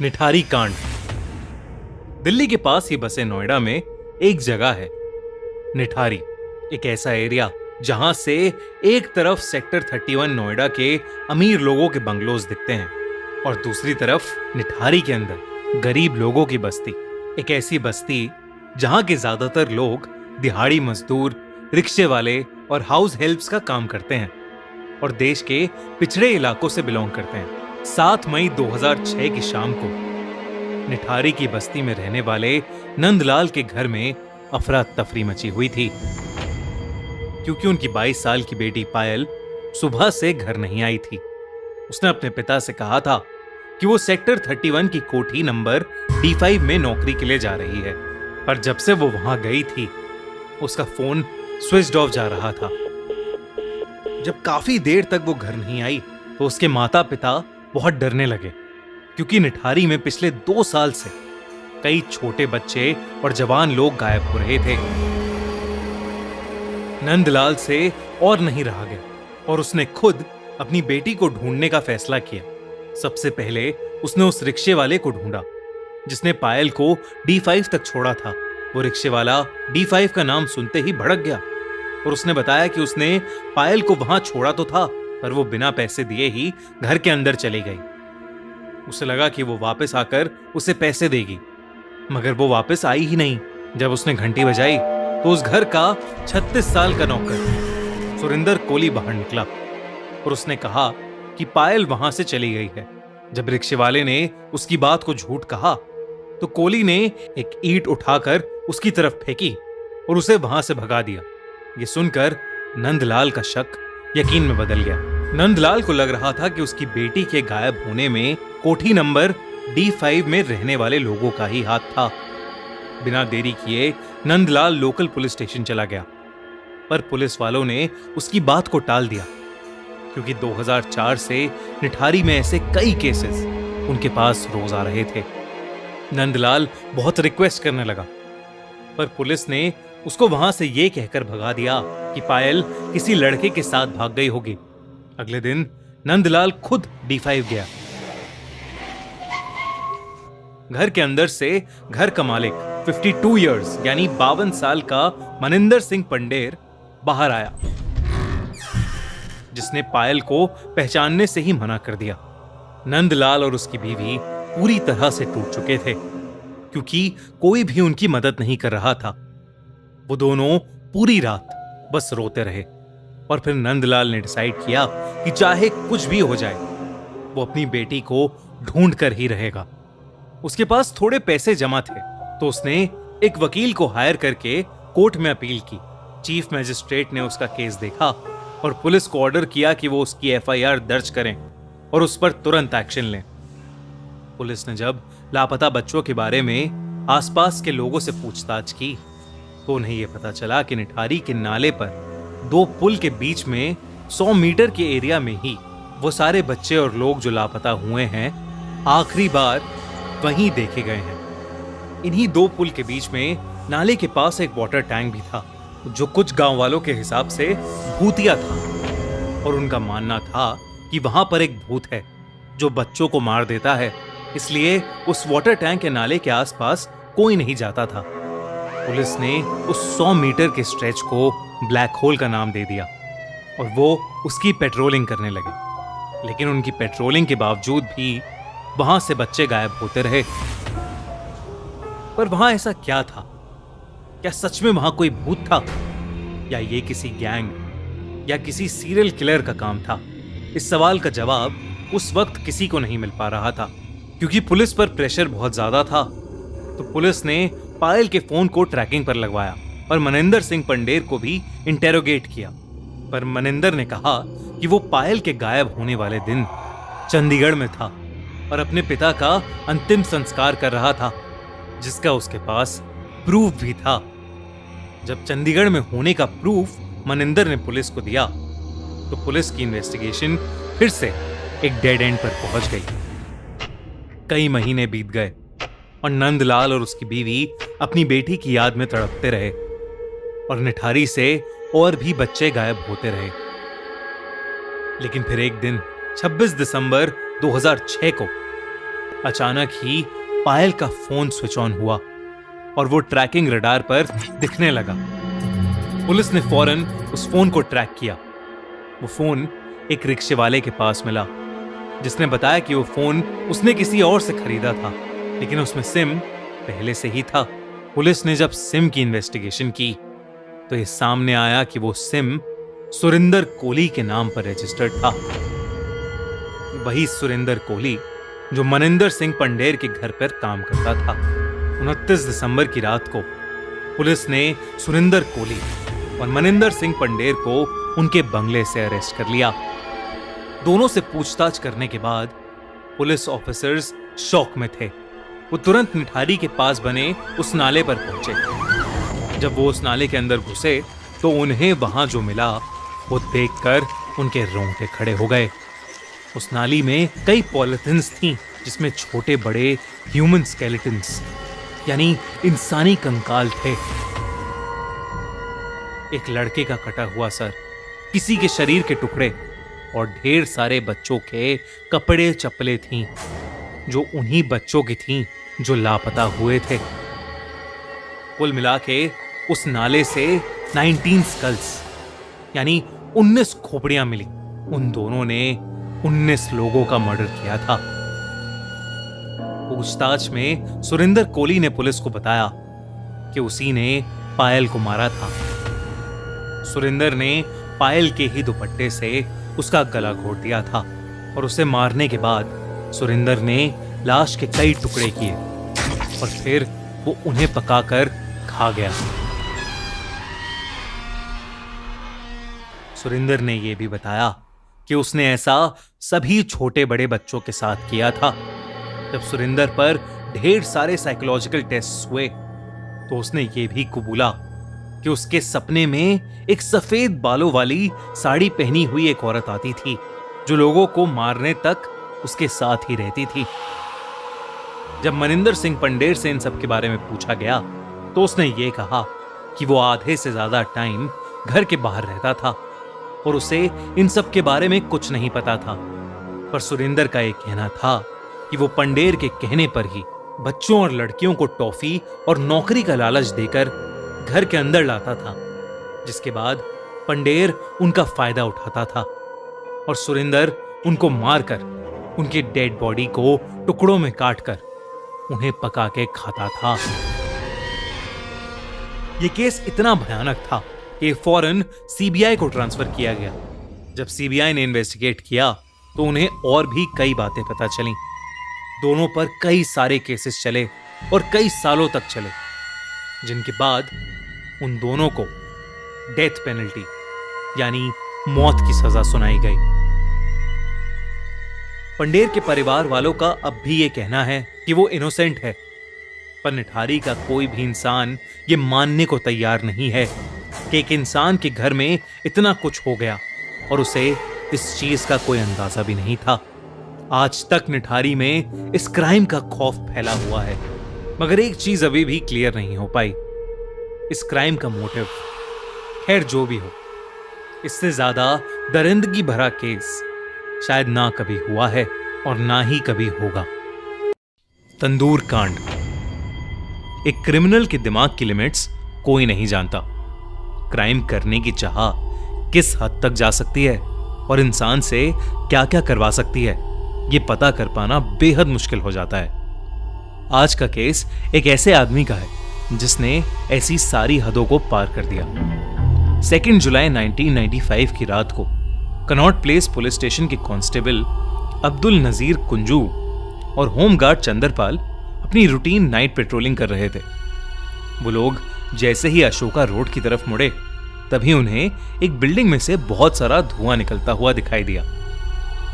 निठारी कांड। दिल्ली के पास ही बसे नोएडा में एक जगह है निठारी, एक ऐसा एरिया जहां से एक तरफ सेक्टर 31 नोएडा के अमीर लोगों के बंगलोज दिखते हैं और दूसरी तरफ निठारी के अंदर गरीब लोगों की बस्ती। एक ऐसी बस्ती जहां के ज्यादातर लोग दिहाड़ी मजदूर, रिक्शे वाले और हाउस हेल्प्स का काम करते हैं और देश के पिछड़े इलाकों से बिलोंग करते हैं। 7 मई 2006 की शाम को निठारी की बस्ती में रहने वाले नंदलाल के घर में अफरा तफरी मची हुई थी, क्योंकि उनकी 22 साल की बेटी पायल सुबह से घर नहीं आई थी। उसने अपने पिता से कहा था कि वो सेक्टर 31 की कोठी नंबर D5 में नौकरी के लिए जा रही है, पर जब से वो वहां गई थी उसका फोन स्विच्ड ऑफ जा रहा था। जब काफी देर तक वो घर नहीं आई तो उसके माता पिता बहुत डरने लगे, क्योंकि निठारी में पिछले 2 साल से कई छोटे बच्चे और जवान लोग गायब हो रहे थे। नंदलाल से और नहीं रहा गया और उसने खुद अपनी बेटी को ढूंढने का फैसला किया। सबसे पहले उसने उस रिक्शे वाले को ढूंढा जिसने पायल को D5 तक छोड़ा था। वो रिक्शे वाला D5 का नाम सुनते ही भड़क गया और उसने बताया कि उसने पायल को वहां छोड़ा तो था, पर वो बिना पैसे दिए ही घर के अंदर चली गई। उसे लगा कि वो वापस आकर उसे पैसे देगी, मगर वो वापस आई ही नहीं। जब उसने घंटी बजाई तो उस घर का 36 साल का नौकर सुरिंदर कोली बाहर निकला और उसने कहा कि पायल वहां से चली गई है। जब रिक्शे वाले ने उसकी बात को झूठ कहा तो कोली ने एक ईंट उठाकर उसकी तरफ फेंकी और उसे वहां से भगा दिया। ये सुनकर नंदलाल का शक यकीन में बदल गया। नंदलाल को लग रहा था कि उसकी बेटी के गायब होने में कोठी नंबर D5 में रहने वाले लोगों का ही हाथ था। बिना देरी किए नंदलाल लोकल पुलिस स्टेशन चला गया, पर पुलिस वालों ने उसकी बात को टाल दिया, क्योंकि 2004 से निठारी में ऐसे कई केसेस उनके पास रोज आ रहे थे। नंदलाल बहुत रिक्वेस्ट करने लगा, पर पुलिस ने उसको वहां से ये कहकर भगा दिया कि पायल किसी लड़के के साथ भाग गई होगी। अगले दिन नंदलाल खुद D5 गया। घर के अंदर से घर का मालिक 52 इयर्स यानी 52 साल का मनिंदर सिंह पंडेर बाहर आया, जिसने पायल को पहचानने से ही मना कर दिया। नंदलाल और उसकी बीवी पूरी तरह से टूट चुके थे, क्योंकि कोई भी उनकी मदद नहीं कर रहा था। वो दोनों पूरी रात बस रोते रहे और फिर नंदलाल ने डिसाइड किया कि चाहे कुछ भी हो जाए वो अपनी बेटी को ढूंढ कर ही रहेगा। उसके पास थोड़े पैसे जमा थे तो उसने एक वकील को हायर करके कोर्ट में अपील की। चीफ मजिस्ट्रेट ने उसका केस देखा और पुलिस को ऑर्डर किया कि वो उसकी FIR दर्ज करें और उस पर तुरंत एक्शन लें। पुलिस ने जब लापता बच्चों के बारे में आसपास के लोगों से पूछताछ की तो उन्हें यह पता चला कि निठारी के नाले पर 2 पुल के बीच में 100 मीटर के एरिया में ही वो सारे बच्चे और लोग जो लापता हुए हैं आखिरी बार वहीं देखे गए हैं। इन्हीं 2 पुल के बीच में नाले के पास एक वाटर टैंक भी था, जो कुछ गांव वालों के हिसाब से भूतिया था और उनका मानना था कि वहां पर एक भूत है जो बच्चों को मार देता है, इसलिए उस वाटर टैंक के नाले के आसपास कोई नहीं जाता था। पुलिस ने उस 100 मीटर के स्ट्रेच को ब्लैक होल का नाम दे दिया और वो उसकी पेट्रोलिंग करने लगे, लेकिन उनकी पेट्रोलिंग के बावजूद भी वहां से बच्चे गायब होते रहे। पर वहां ऐसा क्या था? क्या सच में वहां कोई भूत था, या ये किसी गैंग या किसी सीरियल किलर का काम था? इस सवाल का जवाब उस वक्त किसी को नहीं मिल पा रहा था, क्योंकि पुलिस पर प्रेशर बहुत ज्यादा था। तो पुलिस ने पायल के फोन को ट्रैकिंग पर लगवाया और मनिंदर सिंह पंडेर को भी इंटेरोगेट किया, पर मनिंदर ने कहा कि वो पायल के गायब होने वाले दिन चंडीगढ़ में था और अपने पिता का अंतिम संस्कार कर रहा था, जिसका उसके पास प्रूफ भी था। जब चंडीगढ़ में होने का प्रूफ मनिंदर ने पुलिस को दिया तो पुलिस की इन्वेस्टिगेशन फिर से एक डेड एंड पर पहुंच गई। कई महीने बीत गए और नंदलाल और उसकी बीवी अपनी बेटी की याद में तड़पते रहे और निठारी से और भी बच्चे गायब होते रहे। लेकिन फिर एक दिन 26 दिसंबर 2006 को अचानक ही पायल का फोन स्विच ऑन हुआ और वो ट्रैकिंग रडार पर दिखने लगा। पुलिस ने फौरन उस फोन को ट्रैक किया। वो फोन एक रिक्शे वाले के पास मिला, जिसने बताया कि वो फोन उसने किसी और से खरीदा था, लेकिन उसमें सिम पहले से ही था। पुलिस ने जब सिम की इन्वेस्टिगेशन की तो ये सामने आया कि वो सिम सुरिंदर कोहली के नाम पर रजिस्टर्ड था। वही सुरिंदर कोहली जो मनिंदर सिंह पंडेर के घर पर काम करता था। 29 दिसंबर की रात को पुलिस ने सुरिंदर कोहली और मनिंदर सिंह पंडेर को उनके बंगले से अरेस्ट कर लिया। दोनों से पूछताछ करने के बाद पुलिस ऑफिसर्स शॉक में थे। वो तुरंत निठारी के पास बने उस नाले पर पहुंचे। जब वो उस नाले के अंदर घुसे तो उन्हें वहां जो मिला वो देखकर उनके रोंगटे खड़े हो गए। उस नाली में कई पॉलिथिन्स थीं, जिसमें छोटे बड़े ह्यूमन स्केलेटन्स यानी इंसानी कंकाल थे। एक लड़के का कटा हुआ सर, किसी के शरीर के टुकड़े और ढेर सारे बच्चों के कपड़े चप्पलें थीं, जो उन्हीं बच्चों की थीं जो लापता हुए थे। कुल मिला के उस नाले से 19 स्कल्स यानी 19 खोपड़ियां मिली। उन दोनों ने 19 लोगों का मर्डर किया था। पूछताछ में सुरिंदर कोहली ने पुलिस को बताया कि उसी ने पायल को मारा था। सुरिंदर ने पायल के ही दुपट्टे से उसका गला घोट दिया था और उसे मारने के बाद सुरिंदर ने लाश के कई टुकड़े किए और फिर वो उन्हें पकाकर खा गया। सुरिंदर ने यह भी बताया कि उसने ऐसा सभी छोटे बड़े बच्चों के साथ किया था। जब सुरिंदर पर ढेर सारे साइकोलॉजिकल टेस्ट हुए तो उसने ये भी कबूला कि उसके सपने में एक सफेद बालों वाली साड़ी पहनी हुई एक औरत आती थी, जो लोगों को मारने तक उसके साथ ही रहती थी। जब मनिंदर सिंह पंडेर से इन सब के बारे में पूछा गया तो उसने ये कहा कि वो आधे से ज्यादा टाइम घर के बाहर रहता था और उसे इन सब के बारे में कुछ नहीं पता था। पर सुरिंदर का एक कहना था कि वो पंडेर के कहने पर ही बच्चों और लड़कियों को टॉफी और नौकरी का लालच देकर घर के अंदर लाता था, जिसके बाद पंडेर उनका फायदा उठाता था और सुरिंदर उनको मारकर उनकी डेड बॉडी को टुकड़ों में काटकर उन्हें पका के खाता था। यह केस इतना भयानक था कि फौरन सीबीआई को ट्रांसफर किया गया। जब सीबीआई ने इन्वेस्टिगेट किया तो उन्हें और भी कई बातें पता चली। दोनों पर कई सारे केसेस चले और कई सालों तक चले, जिनके बाद उन दोनों को डेथ पेनल्टी यानी मौत की सजा सुनाई गई। पंडेर के परिवार वालों का अब भी यह कहना है कि वो इनोसेंट है, पर निठारी का कोई भी इंसान ये मानने को तैयार नहीं है कि एक इंसान के घर में इतना कुछ हो गया और उसे इस चीज का कोई अंदाजा भी नहीं था। आज तक निठारी में इस क्राइम का खौफ फैला हुआ है, मगर एक चीज अभी भी क्लियर नहीं हो पाई, इस क्राइम का मोटिव। खैर जो भी हो, इससे ज्यादा दरिंदगी भरा केस शायद ना कभी हुआ है और ना ही कभी होगा। तंदूर कांड। एक क्रिमिनल के दिमाग की लिमिट्स कोई नहीं जानता। क्राइम करने की चाह किस हद तक जा सकती है और इंसान से क्या क्या करवा सकती है, यह पता कर पाना बेहद मुश्किल हो जाता है। आज का केस एक ऐसे आदमी का है जिसने ऐसी सारी हदों को पार कर दिया। 2 जुलाई 1995 की रात को कनॉट प्लेस पुलिस स्टेशन के कांस्टेबल अब्दुल नजीर कुंजू और होमगार्ड चंद्रपाल अपनी रूटीन नाइट पेट्रोलिंग कर रहे थे। वो लोग जैसे ही अशोका रोड की तरफ मुड़े, तभी उन्हें एक बिल्डिंग में से बहुत सारा धुआं निकलता हुआ दिखाई दिया।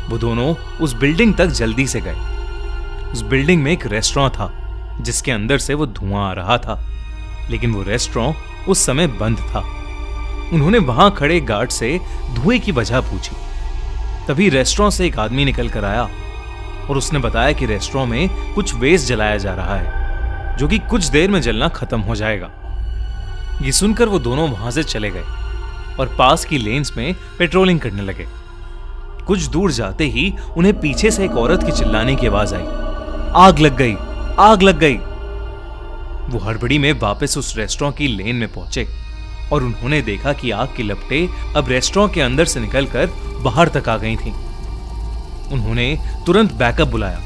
वो दोनों उस बिल्डिंग तक जल्दी से गए। उस बिल्डिंग में एक रेस्टोरेंट था जिसके अंदर से वो धुआं आ रहा था, लेकिन वो रेस्टोरेंट उस समय बंद था। उन्होंने वहां खड़े गार्ड से धुएं की वजह पूछी। तभी रेस्टोरेंट से एक आदमी निकल कर आया और उसने बताया कि रेस्टोरेंट में कुछ वेस्ट जलाया जा रहा है, जो कि कुछ देर में जलना खत्म हो जाएगा। ये सुनकर वो दोनों वहां से चले गए और पास की लेन्स में पेट्रोलिंग करने लगे। कुछ दूर जाते ही उन्हें पीछे से एक औरत की चिल्लाने की आवाज आई। आग लग गई, आग लग गई। वो हड़बड़ी में वापस उस रेस्टोरेंट की लेन में पहुंचे और उन्होंने देखा कि आग की लपटें अब रेस्टोरेंट के अंदर से निकलकर बाहर तक आ गई थीं। उन्होंने तुरंत बैकअप बुलाया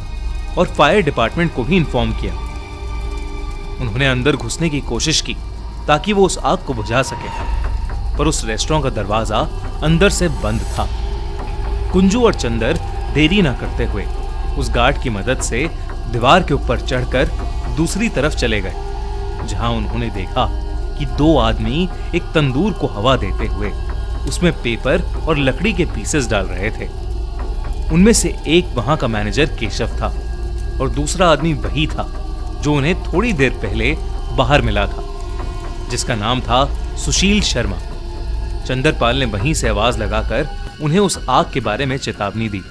और फायर डिपार्टमेंट को भी इन्फॉर्म किया। उन्होंने अंदर घुसने की कोशिश की ताकि वो उस आग को बुझा सके, पर उस रेस्टोरेंट का दरवाजा अंदर से बंद था। कुंजू और चंदर देरी ना करते हुए उस गार्ड की मदद से दीवार के ऊपर चढ़कर दूसरी तरफ चले गए, जहां उन्होंने देखा कि दो आदमी एक तंदूर को हवा देते हुए उसमें पेपर और लकड़ी के पीसेस डाल रहे थे। उनमें से एक वहां का मैनेजर केशव था और दूसरा आदमी वही था जो उन्हें थोड़ी देर पहले बाहर मिला था, जिसका नाम था सुशील शर्मा। चंद्रपाल ने वहीं से आवाज लगाकर उन्हें उस आग के बारे में चेतावनी दी,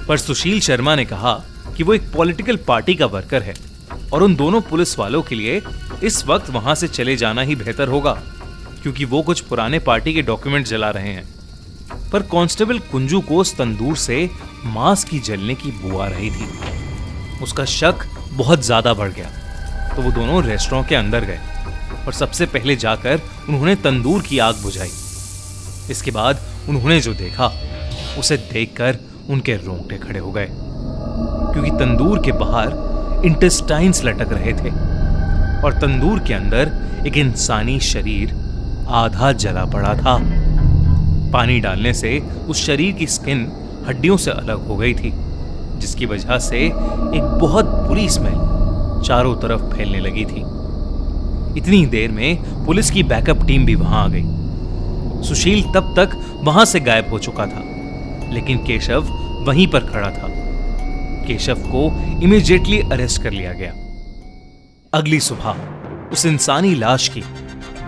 पर सुशील शर्मा ने कहा कि वो एक पॉलिटिकल पार्टी का वर्कर है और उन दोनों पुलिस वालों के लिए इस वक्त वहां से चले जाना ही बेहतर होगा, क्योंकि वो कुछ पुराने पार्टी के डॉक्यूमेंट जला रहे हैं। पर कांस्टेबल कुंजू को उस तंदूर से मांस की जलने की बू आ रही थी। उसका शक बहुत ज्यादा बढ़ गया, तो वो दोनों रेस्टोरेंट के अंदर गए और सबसे पहले जाकर उन्होंने तंदूर की आग बुझाई। इसके बाद उन्होंने जो देखा उसे देखकर उनके रोंगटे खड़े हो गए, क्योंकि तंदूर के बाहर इंटेस्टाइन्स लटक रहे थे और तंदूर के अंदर एक इंसानी शरीर आधा जला पड़ा था। पानी डालने से उस शरीर की स्किन हड्डियों से अलग हो गई थी, जिसकी वजह से एक बहुत बुरी स्मेल चारों तरफ फैलने लगी थी। इतनी देर में पुलिस की बैकअप टीम भी वहां आ गई। सुशील तब तक वहां से गायब हो चुका था, लेकिन केशव वहीं पर खड़ा था। केशव को इमीडिएटली अरेस्ट कर लिया गया। अगली सुबह उस इंसानी लाश की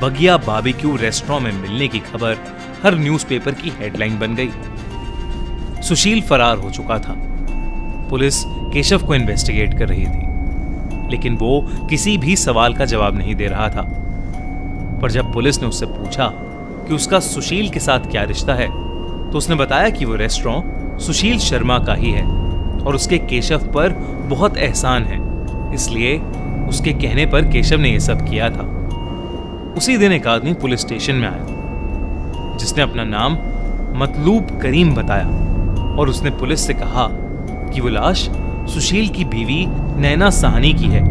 बगिया बारबेक्यू रेस्टोरेंट में मिलने की खबर हर न्यूज़पेपर की हेडलाइन बन गई। सुशील फरार हो चुका था। पुलिस केशव को इन्वेस्टिगेट कर रही थी, लेकिन वो किसी भी सवाल का जवाब नहीं दे रहा था। पर जब पुलिस ने उससे पूछा कि उसका सुशील के साथ क्या रिश्ता है, तो उसने बताया कि वो रेस्टोरेंट सुशील शर्मा का ही है और उसके केशव पर बहुत एहसान है, इसलिए उसके कहने पर केशव ने यह सब किया था। उसी दिन एक आदमी पुलिस स्टेशन में आया, जिसने अपना नाम मतलूब करीम बताया और उसने पुलिस से कहा कि वो लाश सुशील की बीवी नैना साहनी की है।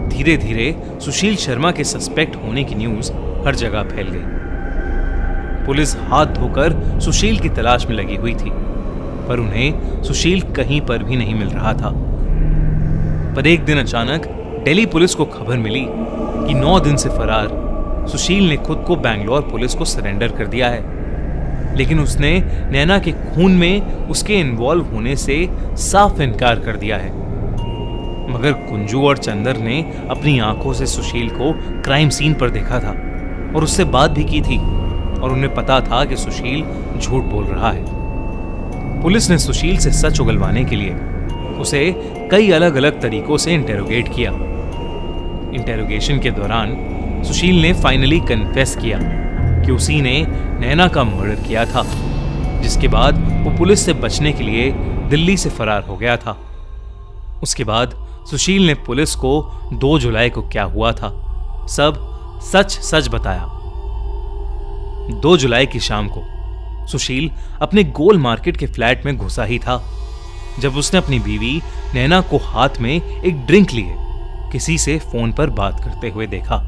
धीरे धीरे सुशील शर्मा के सस्पेक्ट होने की न्यूज हर जगह फैल गई। पुलिस हाथ धोकर सुशील की तलाश में लगी हुई थी, पर उन्हें सुशील कहीं पर भी नहीं मिल रहा था। पर एक दिन अचानक दिल्ली पुलिस को खबर मिली कि 9 दिन से फरार सुशील ने खुद को बैंगलोर पुलिस को सरेंडर कर दिया है, लेकिन उसने नैना के खून में उसके इन्वॉल्व होने से साफ इनकार कर दिया है। मगर कुंजू और चंदर ने अपनी आंखों से सुशील को क्राइम सीन पर देखा था और उससे बात भी की थी, और उन्हें पता था कि सुशील झूठ बोल रहा है। पुलिस ने सुशील से सच उगलवाने के लिए उसे कई अलग अलग तरीकों से इंटेरोगेट किया। इंटेरोगेशन के दौरान सुशील ने फाइनली कन्फेस किया कि उसी ने नैना का मर्डर किया था, जिसके बाद वो पुलिस से बचने के लिए दिल्ली से फरार हो गया था। उसके बाद सुशील ने पुलिस को 2 जुलाई को क्या हुआ था सब सच सच बताया। 2 जुलाई की शाम को सुशील अपने गोल मार्केट के फ्लैट में घुसा ही था, जब उसने अपनी बीवी नैना को हाथ में एक ड्रिंक लिए किसी से फोन पर बात करते हुए देखा।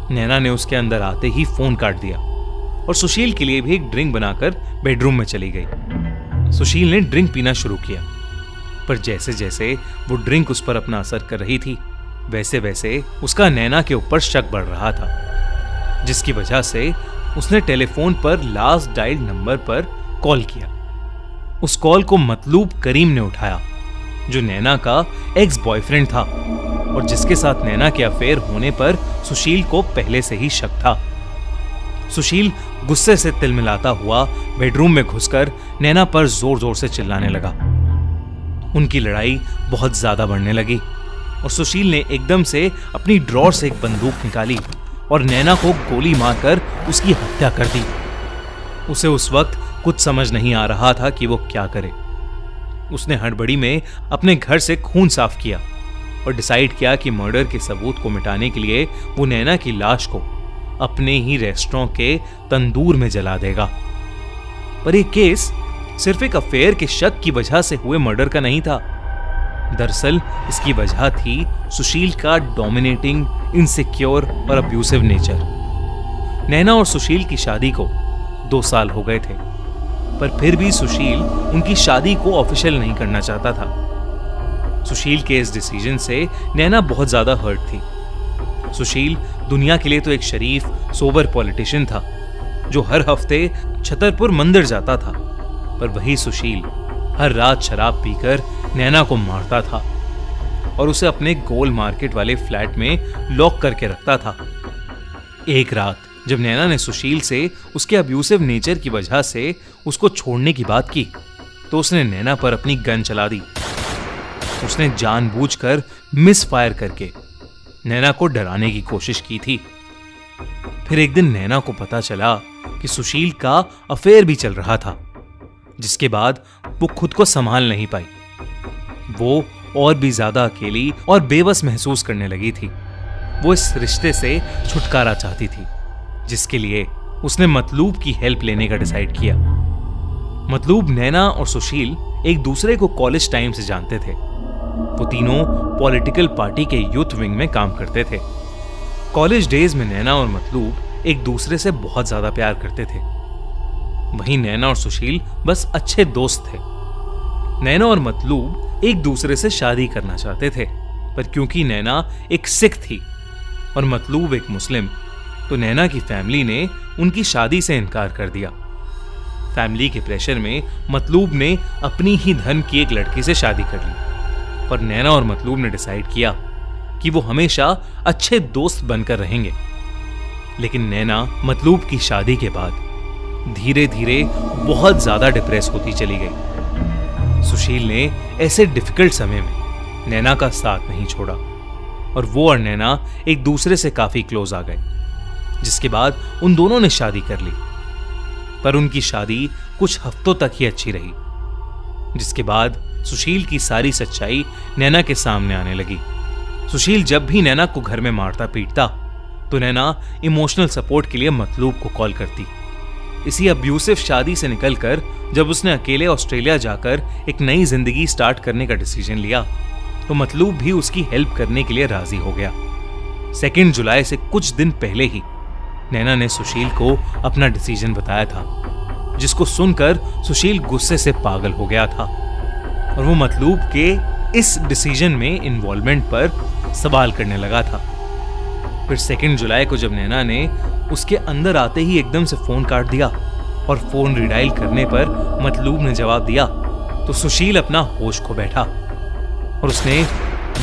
नैना ने उसके अंदर आते ही फोन काट दिया और सुशील के लिए भी एक ड्रिंक बनाकर बेडरूम में चली गई। सुशील ने ड्रिंक पीना शुरू किया, पर जैसे जैसे वो ड्रिंक उस पर अपना असर कर रही थी, वैसे वैसे उसका नैना के ऊपर शक बढ़ रहा था, जिसकी वजह से उसने टेलीफोन पर लास्ट डायल नंबर पर कॉल किया। उस कॉल को मतलूब करीम ने उठाया, जो नैना का एक्स बॉयफ्रेंड था और जिसके साथ नैना के अफेयर होने पर सुशील को पहले से ही शक था। सुशील गुस्से से तिलमिलाता हुआ बेडरूम में घुसकर नैना पर जोर जोर से चिल्लाने लगा। उनकी लड़ाई बहुत ज्यादा बढ़ने लगी और सुशील ने एकदम से अपनी ड्रॉर से एक बंदूक निकाली और नैना को गोली मारकर उसकी हत्या कर दी। उसे उस वक्त कुछ समझ नहीं आ रहा था कि वो क्या करे। उसने हड़बड़ी में अपने घर से खून साफ किया और डिसाइड किया कि मर्डर के सबूत को मिटाने के लिए वो नैना की लाश को अपने ही रेस्टोरेंट के तंदूर में जला देगा। पर यह केस सिर्फ एक अफेयर के शक की वजह से हुए मर्डर का नहीं था। दरअसल इसकी वजह थी सुशील का डोमिनेटिंग, इनसिक्योर और अब्यूसिव नेचर। नैना और सुशील की शादी को 2 साल हो गए थे, पर फिर भी सुशील उनकी शादी को ऑफिशियल नहीं करना चाहता था। सुशील के इस डिसीजन से नैना बहुत ज्यादा हर्ट थी। सुशील दुनिया के लिए तो एक शरीफ, सोबर पॉलिटिशियन था जो हर हफ्ते छतरपुर मंदिर जाता था, पर वही सुशील हर रात शराब पीकर नैना को मारता था और उसे अपने गोल मार्केट वाले फ्लैट में लॉक करके रखता था। एक रात जब नैना ने सुशील से उसके अब्यूसिव नेचर की वजह से उसको छोड़ने की बात की, तो उसने नैना पर अपनी गन चला दी। उसने जानबूझकर मिस फायर करके नैना को डराने की कोशिश की थी। फिर एक दिन नैना को पता चला कि सुशील का अफेयर भी चल रहा था, जिसके बाद वो खुद को संभाल नहीं पाई। वो और भी ज्यादा अकेली और बेबस महसूस करने लगी थी। वो इस रिश्ते से छुटकारा चाहती थी, जिसके लिए उसने मतलूब की हेल्प लेने का डिसाइड किया। मतलूब नैना और सुशील एक दूसरे को कॉलेज टाइम से जानते थे। वो तीनों पॉलिटिकल पार्टी के यूथ विंग में काम करते थे। कॉलेज डेज में नैना और मतलूब एक दूसरे से बहुत ज्यादा प्यार करते थे। वहीं नैना और सुशील बस अच्छे दोस्त थे। नैना और मतलूब एक दूसरे से शादी करना चाहते थे, पर क्योंकि नैना एक सिख थी और मतलूब एक मुस्लिम, तो नैना की फैमिली ने उनकी शादी से इनकार कर दिया। फैमिली के प्रेशर में मतलूब ने अपनी ही धर्म की एक लड़की से शादी कर ली, पर नैना और मतलूब ने डिसाइड किया कि वो हमेशा अच्छे दोस्त बनकर रहेंगे। लेकिन नैना मतलूब की शादी के बाद धीरे धीरे बहुत ज्यादा डिप्रेस होती चली गई। सुशील ने ऐसे डिफिकल्ट समय में नैना का साथ नहीं छोड़ा और वो और नैना एक दूसरे से काफी क्लोज आ गए, जिसके बाद उन दोनों ने शादी कर ली। पर उनकी शादी कुछ हफ्तों तक ही अच्छी रही, जिसके बाद सुशील की सारी सच्चाई नैना के सामने आने लगी। सुशील जब भी नैना को घर में मारता पीटता, तो नैना इमोशनल सपोर्ट के लिए मतलूब को कॉल करती। इसी अब्यूसिव शादी से निकलकर जब उसने अकेले ऑस्ट्रेलिया जाकर एक नई जिंदगी स्टार्ट करने का डिसीजन लिया, तो मतलूब भी उसकी हेल्प करने के लिए राजी हो गया। 2 जुलाई से कुछ दिन पहले ही नैना ने सुशील को अपना डिसीजन बताया था, जिसको सुनकर सुशील गुस्से से पागल हो गया था और वो मतलूब के इस डिसीजन में इन्वॉल्वमेंट पर सवाल करने लगा था। फिर 2 जुलाई को जब नैना ने उसके अंदर आते ही एकदम से फोन काट दिया और फोन रिडायल करने पर मतलूब ने जवाब दिया, तो सुशील अपना होश खो बैठा और उसने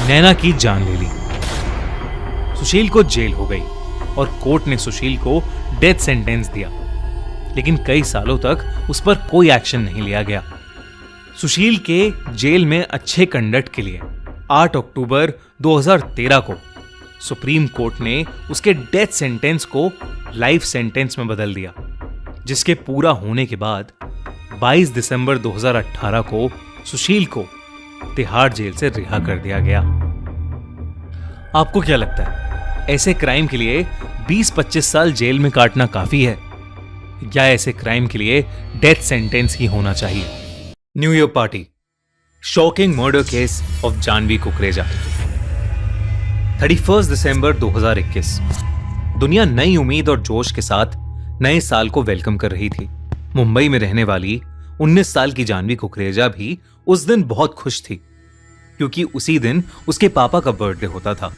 नैना की जान ले ली। सुशील को जेल हो गई और कोर्ट ने सुशील को डेथ सेंटेंस दिया, लेकिन कई सालों तक उस पर कोई एक्शन नहीं लिया गया। सुशील के जेल में अच्छे कंडक्ट के लिए 8 अक्टूबर 2013 को सुप्रीम कोर्ट ने उसके डेथ सेंटेंस को लाइफ सेंटेंस में बदल दिया, जिसके पूरा होने के बाद 22 दिसंबर 2018 को सुशील को तिहाड़ जेल से रिहा कर दिया गया। आपको क्या लगता है, ऐसे क्राइम के लिए 20-25 साल जेल में काटना काफी है, या ऐसे क्राइम के लिए डेथ सेंटेंस ही होना चाहिए? New year party, shocking murder case of Jhanvi Kukreja. 31 दिसंबर 2021 दुनिया नई उम्मीद और जोश के साथ नए साल को वेलकम कर रही थी। मुंबई में रहने वाली 19 साल की जानवी कुकरेजा भी उस दिन बहुत खुश थी, क्योंकि उसी दिन उसके पापा का बर्थडे होता था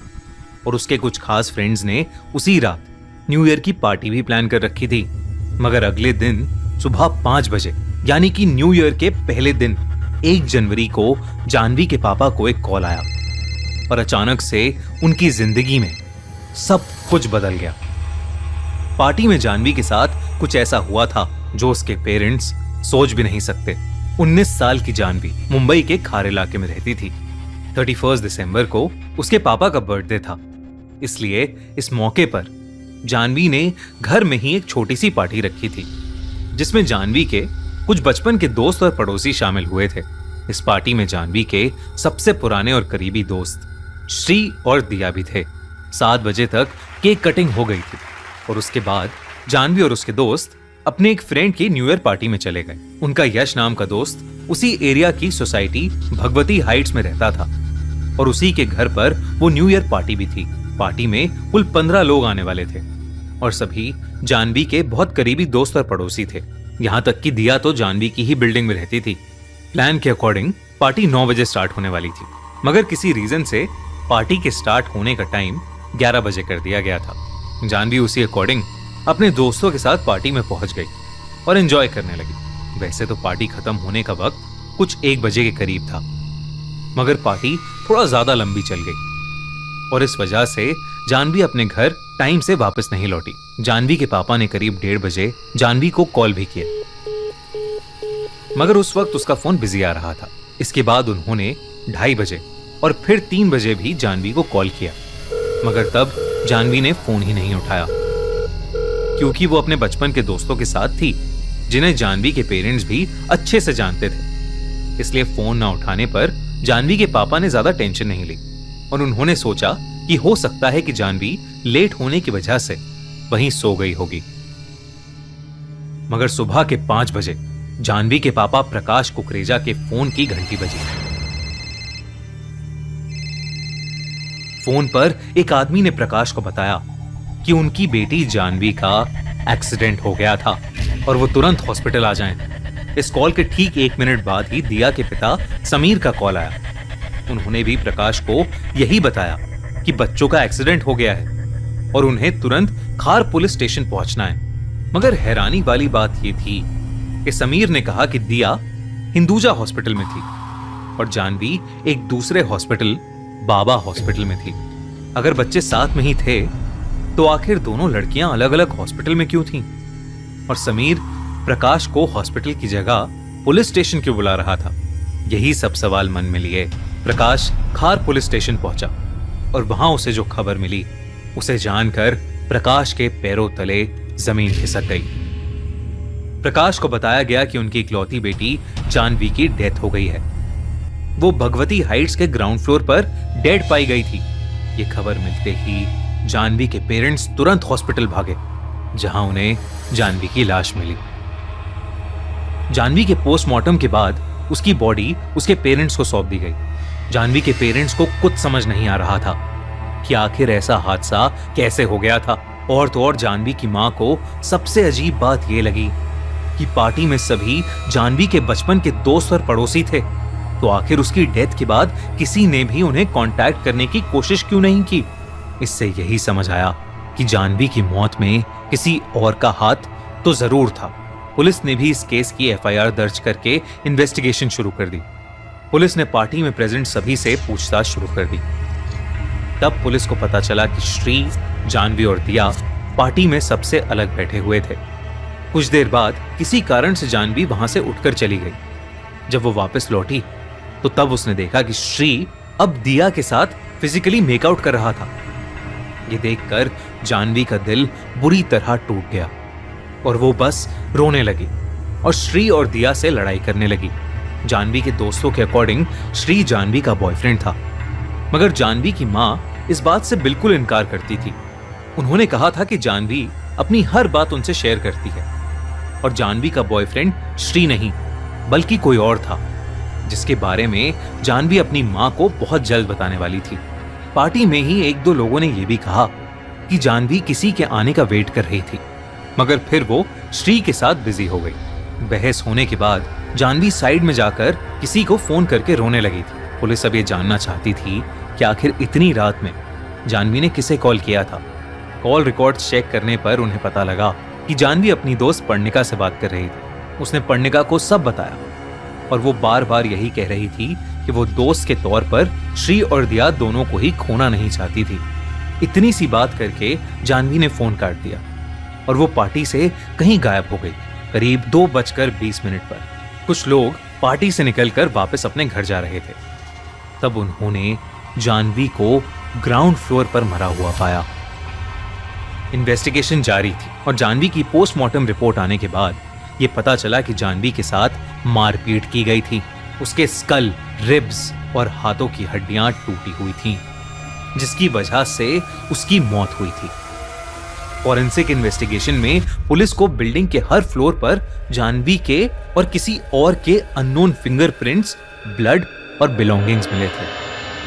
और उसके कुछ खास फ्रेंड्स ने उसी रात न्यू ईयर की पार्टी भी प्लान कर रखी थी। मगर अगले दिन सुबह 5 बजे, यानी कि न्यू ईयर के पहले दिन 1 जनवरी को जानवी के पापा को एक कॉल आया और अचानक से उनकी जिंदगी में सब कुछ बदल गया। पार्टी में जानवी के साथ कुछ ऐसा हुआ था जो उसके पेरेंट्स सोच भी नहीं सकते। 19 साल की जानवी मुंबई के खार इलाके में रहती थी। 31 दिसंबर को उसके पापा का बर्थडे था, इसलिए इस मौके पर जानवी ने घर में ही एक छोटी सी पार्टी रखी थी, जिसमें जानवी के कुछ बचपन के दोस्त और पड़ोसी शामिल हुए थे। इस पार्टी में जानवी के सबसे पुराने और करीबी दोस्त श्री और दिया भी थे। 7 बजे तक केक कटिंग हो गई थी और उसके बाद जानवी और उसके दोस्त अपने एक फ्रेंड की न्यू ईयर पार्टी में चले गए। उनका यश नाम का दोस्त उसी एरिया की सोसाइटी भगवती हाइट्स में रहता था और उसी के घर पर वो न्यू ईयर पार्टी भी थी। पार्टी में कुल 15 लोग आने वाले थे और सभी जानवी के बहुत करीबी दोस्त और पड़ोसी थे। यहाँ तक कि दिया तो जानवी की ही बिल्डिंग में रहती थी। प्लान के अकॉर्डिंग पार्टी 9 बजे स्टार्ट होने वाली थी, मगर किसी रीजन से पार्टी के स्टार्ट होने का टाइम 11 बजे कर दिया गया था। जानवी उसी अकॉर्डिंग अपने दोस्तों के साथ पार्टी में पहुंच गई और एंजॉय करने लगी। वैसे तो पार्टी खत्म होने का वक्त कुछ 1 बजे के करीब था, मगर पार्टी थोड़ा ज्यादा लंबी चल गई और इस वजह से जानवी अपने घर टाइम से वापस नहीं लौटी। जानवी के पापा ने करीब 1:30 बजे जानवी को कॉल भी किया, मगर उस वक्त उसका फोन बिजी आ रहा था। इसके बाद उन्होंने 2:30 बजे और फिर 3 बजे भी जानवी को कॉल किया, मगर तब जानवी ने फोन ही नहीं उठाया, क्योंकि वो अपने बचपन के दोस्तों के साथ थी जिन्हें जानवी के पेरेंट्स भी अच्छे से जानते थे। इसलिए फोन ना उठाने पर जानवी के पापा ने ज्यादा टेंशन नहीं ली और उन्होंने सोचा कि हो सकता है कि जानवी लेट होने की वजह से वहीं सो गई होगी। मगर सुबह के 5 बजे जानवी के पापा प्रकाश कुकरेजा के फोन की घंटी बजी। फोन पर एक आदमी ने प्रकाश को बताया कि उनकी बेटी जानवी का एक्सीडेंट हो गया था और वो तुरंत हॉस्पिटल आ जाएं। इस कॉल के ठीक 1 मिनट बाद ही दिया के पिता समीर का कॉल आया। उन्होंने भी प्रकाश को यही बताया कि बच्चों का एक्सीडेंट हो गया है और उन्हें तुरंत खार पुलिस स्टेशन पहुंचना है। मगर हैरानी वाली बात यह थी कि समीर ने कहा कि दिया हिंदुजा हॉस्पिटल में थी और जानवी एक दूसरे हॉस्पिटल बाबा हॉस्पिटल में थी। अगर बच्चे साथ में ही थे तो आखिर दोनों लड़कियां अलग अलग हॉस्पिटल में क्यों थीं? और समीर प्रकाश को हॉस्पिटल की जगह पुलिस स्टेशन क्यों बुला रहा था? यही सब सवाल मन में लिए प्रकाश खार पुलिस स्टेशन पहुंचा और वहां उसे जो खबर मिली उसे जानकर प्रकाश के पैरों तले जमीन खिसक गई। प्रकाश को बताया गया कि उनकी इकलौती बेटी जानवी की डेथ हो गई है। वो भगवती हाइट्स के ग्राउंड फ्लोर पर डेड पाई गई थी। ये खबर मिलते ही जानवी के पेरेंट्स तुरंत हॉस्पिटल भागे, जहां उन्हें जानवी की लाश मिली। जानवी के पोस्टमार्टम के बाद उसकी बॉडी उसके पेरेंट्स को सौंप दी गई। जानवी के पेरेंट्स को कुछ समझ नहीं आ रहा था कि आखिर ऐसा हादसा कैसे हो गया था। और तो और जानवी की मां को सबसे अजीब बात यह लगी कि पार्टी में सभी जानवी के बचपन के दोस्त और पड़ोसी थे, तो आखिर उसकी डेथ के बाद किसी ने भी उन्हें कांटेक्ट करने की कोशिश क्यों नहीं की? इससे यही समझ आया कि जानवी की मौत में किसी और का हाथ तो जरूर था। पुलिस ने भी इस केस की एफआईआर दर्ज करके इन्वेस्टिगेशन शुरू कर दी। पुलिस ने पार्टी में प्रेजेंट सभी से पूछताछ शुरू कर दी। तब पुलिस को पता चला कि श्री, जानवी और दिया पार्टी में सबसे अलग बैठे हुए थे। कुछ देर बाद किसी कारण से जानवी वहां से उठकर चली गई। जब वो वापस लौटी तो तब उसने देखा कि श्री अब दिया के साथ फिजिकली मेकआउट कर रहा था। ये देखकर जानवी का दिल बुरी तरह टूट गया और वो बस रोने लगी और श्री और दिया से लड़ाई करने लगी। जानवी के दोस्तों के अकॉर्डिंग श्री जानवी का बॉयफ्रेंड था, मगर जानवी की मां इस बात से बिल्कुल इनकार करती थी। उन्होंने कहा था कि जानवी अपनी हर बात उनसे शेयर करती है और जानवी का बॉयफ्रेंड श्री नहीं बल्कि कोई और था, जिसके बारे में जानवी अपनी मां को बहुत जल्द बताने वाली थी। पार्टी में ही 1-2 लोगों ने यह भी कहा कि जानवी किसी के आने का वेट कर रही थी, मगर फिर वो श्री के साथ बिजी हो गई। बहस होने के बाद जानवी साइड में जाकर किसी को फोन करके रोने लगी थी। पुलिस अब ये जानना चाहती थी कि आखिर इतनी रात में जानवी ने किसे कॉल किया था। कॉल रिकॉर्ड चेक करने पर उन्हें पता लगा कि जानवी अपनी दोस्त पर्णिका से बात कर रही थी। उसने पर्णिका को सब बताया और वो बार बार यही कह रही थी कि वो दोस्त के तौर पर श्री और दिया दोनों को ही खोना नहीं चाहती थी। इतनी सी बात करके जानवी ने फोन काट दिया और वो पार्टी से कहीं गायब हो गई। करीब 2:20 पर कुछ लोग पार्टी से निकलकर वापस अपने घर जा रहे थे। तब उन्होंने जानवी को ग्राउंड फ्लोर पर मरा हुआ पाया। इन्वेस्टिगेशन जारी थी और जानवी की पोस्टमार्टम रिपोर्ट आने के बाद यह पता चला कि जानवी के साथ मारपीट की गई थी। उसके स्कल, रिब्स और हाथों की हड्डियां टूटी हुई थीं, जिसकी वजह से उसकी मौत हुई थी। फॉरेंसिक इन्वेस्टिगेशन में पुलिस को बिल्डिंग के हर फ्लोर पर जानवी के और किसी और के अननोन फिंगरप्रिंट्स, ब्लड और बिलोंगिंग्स मिले थे।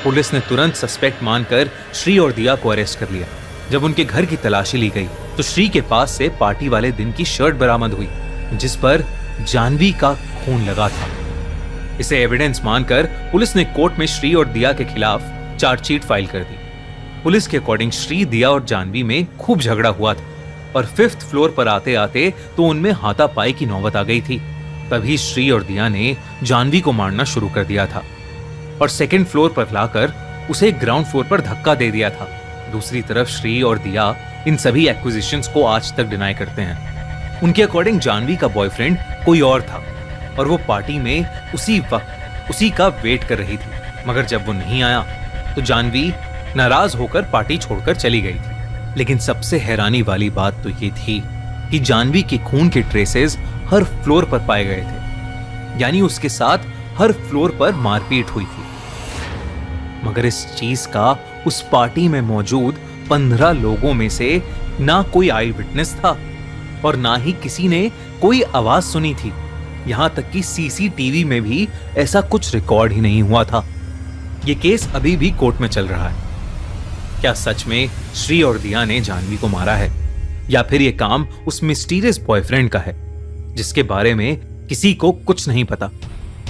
पुलिस ने तुरंत सस्पेक्ट मानकर श्री और दिया को अरेस्ट कर लिया। जब उनके घर की तलाशी ली गई तो श्री के पास से पार्टी वाले दिन की शर्ट बरामद हुई, जिस पर जानवी का खून लगा था। इसे एविडेंस मानकर पुलिस ने कोर्ट में श्री और दिया के खिलाफ चार्जशीट फाइल कर दी। पुलिस के अकॉर्डिंग श्री, दिया और जानवी में खूब झगड़ा हुआ था और 5th फ्लोर पर आते आते तो उनमें हाथापाई की नौबत आ गई थी। तभी श्री और दिया ने जानवी को मारना शुरू कर दिया था और 2nd फ्लोर पर लाकर उसे ग्राउंड फ्लोर पर धक्का दे दिया था। दूसरी तरफ श्री और दिया इन सभी एक्विजिशंस को आज तक डिनाई करते हैं। उनके अकॉर्डिंग जानवी का बॉयफ्रेंड कोई और था और वो पार्टी में उसी वक्त उसी का वेट कर रही थी, मगर जब वो नहीं आया तो जानवी नाराज होकर पार्टी छोड़कर चली गई थी। लेकिन सबसे हैरानी वाली बात तो ये थी कि जानवी के खून के ट्रेसेस हर फ्लोर पर पाए गए थे, यानी उसके साथ हर फ्लोर पर मारपीट हुई थी। मगर इस चीज का उस पार्टी में मौजूद 15 लोगों में से ना कोई आई विटनेस था और ना ही किसी ने कोई आवाज सुनी थी। यहां तक कि सीसीटीवी में भी ऐसा कुछ रिकॉर्ड ही नहीं हुआ था। यह केस अभी भी कोर्ट में चल रहा है। क्या सच में श्री और दिया ने जानवी को मारा है, या फिर यह काम उस मिस्टीरियस बॉयफ्रेंड का है जिसके बारे में किसी को कुछ नहीं पता?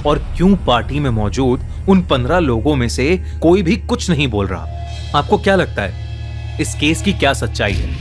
और क्यों पार्टी में मौजूद उन 15 लोगों में से कोई भी कुछ नहीं बोल रहा? आपको क्या लगता है, इस केस की क्या सच्चाई है?